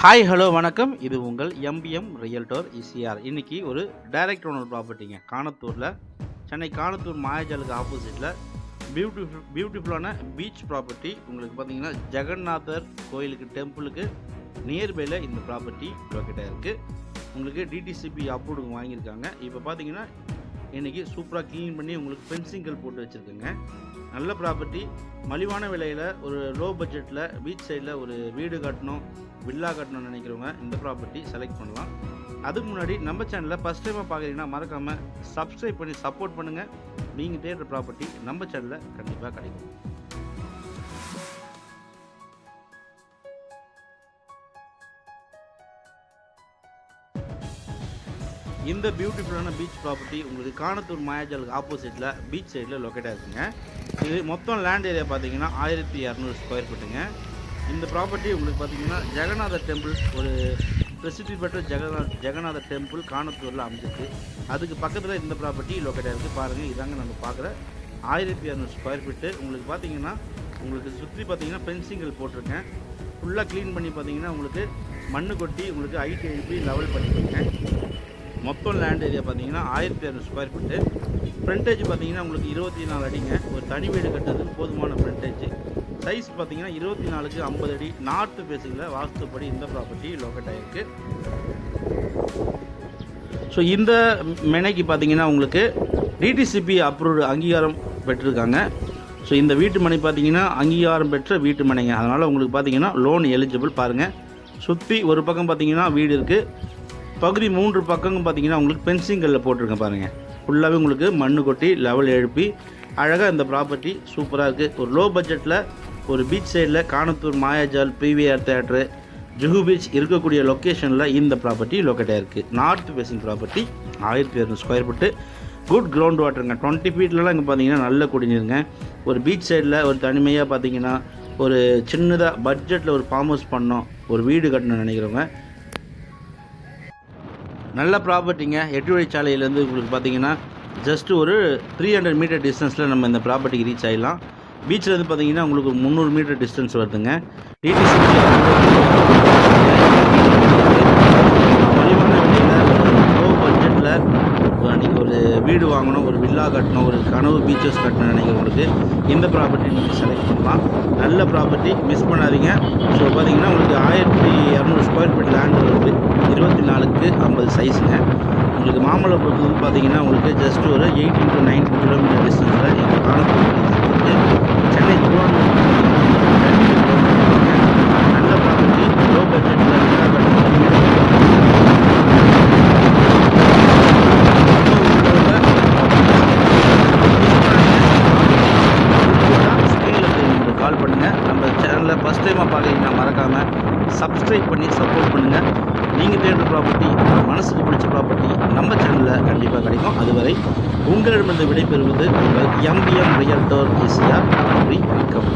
Hi hello வணக்கம். இது உங்கள் எம்பிஎம் ரியல்டோர் இசிஆர். இன்றைக்கி ஒரு டைரக்ட் ஓனர் ப்ராப்பர்ட்டிங்க. காணத்தூரில், சென்னை காணத்தூர் மாயாஜாலுக்கு ஆப்போசிட்டில் பியூட்டிஃபுல்லான பீச் ப்ராப்பர்ட்டி. உங்களுக்கு பார்த்தீங்கன்னா ஜெகநாதர் கோயிலுக்கு டெம்பிளுக்கு நியர்பையில் இந்த ப்ராப்பர்ட்டி லொக்கேட்டாக இருக்குது. உங்களுக்கு டிடிசிபி அப்ரூவ்டு வாங்கியிருக்காங்க. இப்போ பார்த்தீங்கன்னா இன்றைக்கி சூப்பராக க்ளீன் பண்ணி உங்களுக்கு ஃபென்சிங்கல் போட்டு வச்சுருக்குங்க. நல்ல ப்ராப்பர்ட்டி, மலிவான விலையில், ஒரு லோ பட்ஜெட்டில் பீச் சைடில் ஒரு வீடு கட்டணும், வில்லா கட்டணும்னு நினைக்கிறவங்க இந்த ப்ராப்பர்ட்டி செலக்ட் பண்ணலாம். அதுக்கு முன்னாடி நம்ம சேனலில் ஃபஸ்ட் டைமாக பார்க்குறீங்கன்னா மறக்காமல் சப்ஸ்கிரைப் பண்ணி சப்போர்ட் பண்ணுங்கள். நீங்கள் தேடுற ப்ராப்பர்ட்டி நம்ம சேனலில் கண்டிப்பாக கிடைக்கும். இந்த பியூட்டிஃபுல்லான பீச் ப்ராப்பர்ட்டி உங்களுக்கு காணத்தூர் மாயாஜாலுக்கு ஆப்போசிட்டில் பீச் சைடில் லொக்கேட்டாக இருக்குங்க. இது மொத்தம் லேண்ட் ஏரியா பார்த்தீங்கன்னா 1200 ஸ்கொயர் ஃபீட்டுங்க. இந்த ப்ராப்பர்ட்டி உங்களுக்கு பார்த்தீங்கன்னா ஜெகநாதர் டெம்பிள், ஒரு பிரசித்தி பெற்ற ஜெகநாதர் டெம்பிள் காணத்தூரில் அமைஞ்சிருக்கு. அதுக்கு பக்கத்தில் இந்த ப்ராப்பர்ட்டி லொக்கேட்டாக இருக்குது. பாருங்கள், இதாங்க நம்ம பார்க்குற 1200 ஸ்கொயர் ஃபீட்டு. உங்களுக்கு பார்த்தீங்கன்னா உங்களுக்கு சுற்றி பார்த்தீங்கன்னா ஃபென்சிங்கல் போட்டிருக்கேன். ஃபுல்லாக க்ளீன் பண்ணி பார்த்தீங்கன்னா உங்களுக்கு மண்ணு கொட்டி உங்களுக்கு ஹைட் எழுப்பி லெவல் பண்ணியிருக்கேன். மொத்தம் லேண்ட் ஏரியா பார்த்தீங்கன்னா 1200 ஸ்கொயர் ஃபீட்டு. ஃப்ரண்டேஜ் பார்த்தீங்கன்னா உங்களுக்கு 24 அடிங்க. ஒரு தனி வீடு கட்டுறதுக்கு போதுமான ஃப்ரண்டேஜ். சைஸ் பார்த்தீங்கன்னா 24க்கு 50 அடி. நார்த்து பேசிங்கில் வாஸ்துப்படி இந்த ப்ராப்பர்ட்டி லொக்கேட் ஆகிருக்கு. ஸோ இந்த மெனைக்கு பார்த்தீங்கன்னா உங்களுக்கு டிடிசிபி அப்ரூவ்டு அங்கீகாரம் பெற்றிருக்காங்க. ஸோ இந்த வீட்டு மனை பார்த்தீங்கன்னா அங்கீகாரம் பெற்ற வீட்டு மனைங்க. அதனால் உங்களுக்கு பார்த்தீங்கன்னா லோன் எலிஜிபிள். பாருங்கள், சுற்றி ஒரு பக்கம் பார்த்தீங்கன்னா வீடு இருக்குது. பகுதி 3 பக்கமும் பார்த்தீங்கன்னா உங்களுக்கு ஃபென்சிங்கல்ல போட்டிருக்கேன். பாருங்கள், ஃபுல்லாகவே உங்களுக்கு மண்ணு கொட்டி லெவல் எழுப்பி அழகாக இந்த ப்ராப்பர்ட்டி சூப்பராக இருக்குது. ஒரு லோ பட்ஜெட்டில் ஒரு பீச் சைடில் Kanathur Mayajaal, PVR theatre, Juhu beach இருக்கக்கூடிய லொக்கேஷனில் இந்த ப்ராப்பர்ட்டி லொக்கேட்டாக இருக்குது. North facing property, 1200 square feet. Good ground வாட்டருங்க. 20 ஃபீட்லலாம் இங்கே பார்த்தீங்கன்னா நல்ல குடிநீருங்க. ஒரு பீச் சைடில் ஒரு தனிமையாக பார்த்தீங்கன்னா ஒரு சின்னதாக பட்ஜெட்டில் ஒரு ஃபார்ம் ஹவுஸ் பண்ணோம், ஒரு வீடு கட்டணும்னு நினைக்கிறவங்க நல்ல ப்ராப்பர்ட்டிங்க. 8 வழிச்சாலையிலேருந்து உங்களுக்கு பார்த்தீங்கன்னா ஜஸ்ட் ஒரு 300 மீட்டர் டிஸ்டன்ஸில் நம்ம இந்த ப்ராப்பர்ட்டிக்கு ரீச் ஆகிடலாம். பீச்சிலேருந்து பார்த்தீங்கன்னா உங்களுக்கு 300 மீட்டர் டிஸ்டன்ஸ் வருதுங்க. டிடிசி மலிவான விலையில் லோ பட்ஜெட்டில் நீங்கள் ஒரு வீடு வாங்கணும், ஒரு வில்லா கட்டணும், ஒரு கனவு பீச்சஸ் கட்டணும்னு நினைக்கிறவங்களுக்கு இந்த ப்ராப்பர்ட்டி நீங்கள் செலக்ட் பண்ணலாம். நல்ல ப்ராப்பர்ட்டி, மிஸ் பண்ணாதீங்க. ஸோ பார்த்தீங்கன்னா உங்களுக்கு 1200 ஸ்கொயர் ஃபீட் லேண்ட் வருது. 24க்கு 50 சைஸுங்க. உங்களுக்கு மாமல்லபுரத்துலேருந்து பார்த்தீங்கன்னா உங்களுக்கு ஜஸ்ட் ஒரு 18 to 19 கிலோமீட்டர் டிஸ்டன்ஸில் எங்கள் காணத்தூர் சென்னை திருவாரூர். நல்ல ப்ராப்பர்ட்டி, லோ பட்ஜெட்டில் கால் பண்ணுங்கள். நம்ம சேனலில் ஃபஸ்ட் டைமாக பார்க்குறீங்கன்னா மறக்காமல் சப்ஸ்கிரைப் பண்ணி சப்போர்ட் பண்ணுங்கள். நீங்கள் தேடுற ப்ராப்பர்ட்டி, மனசுக்கு பிடிச்ச ப்ராப்பர்ட்டி நம்ம சேனலில் கண்டிப்பாக கிடைக்கும். அதுவரை உங்களிடமிருந்து விடைபெறுவது உங்கள் எம்பிஎம் ரியல்டோர் இசிஆர். நன்றி, வணக்கம்.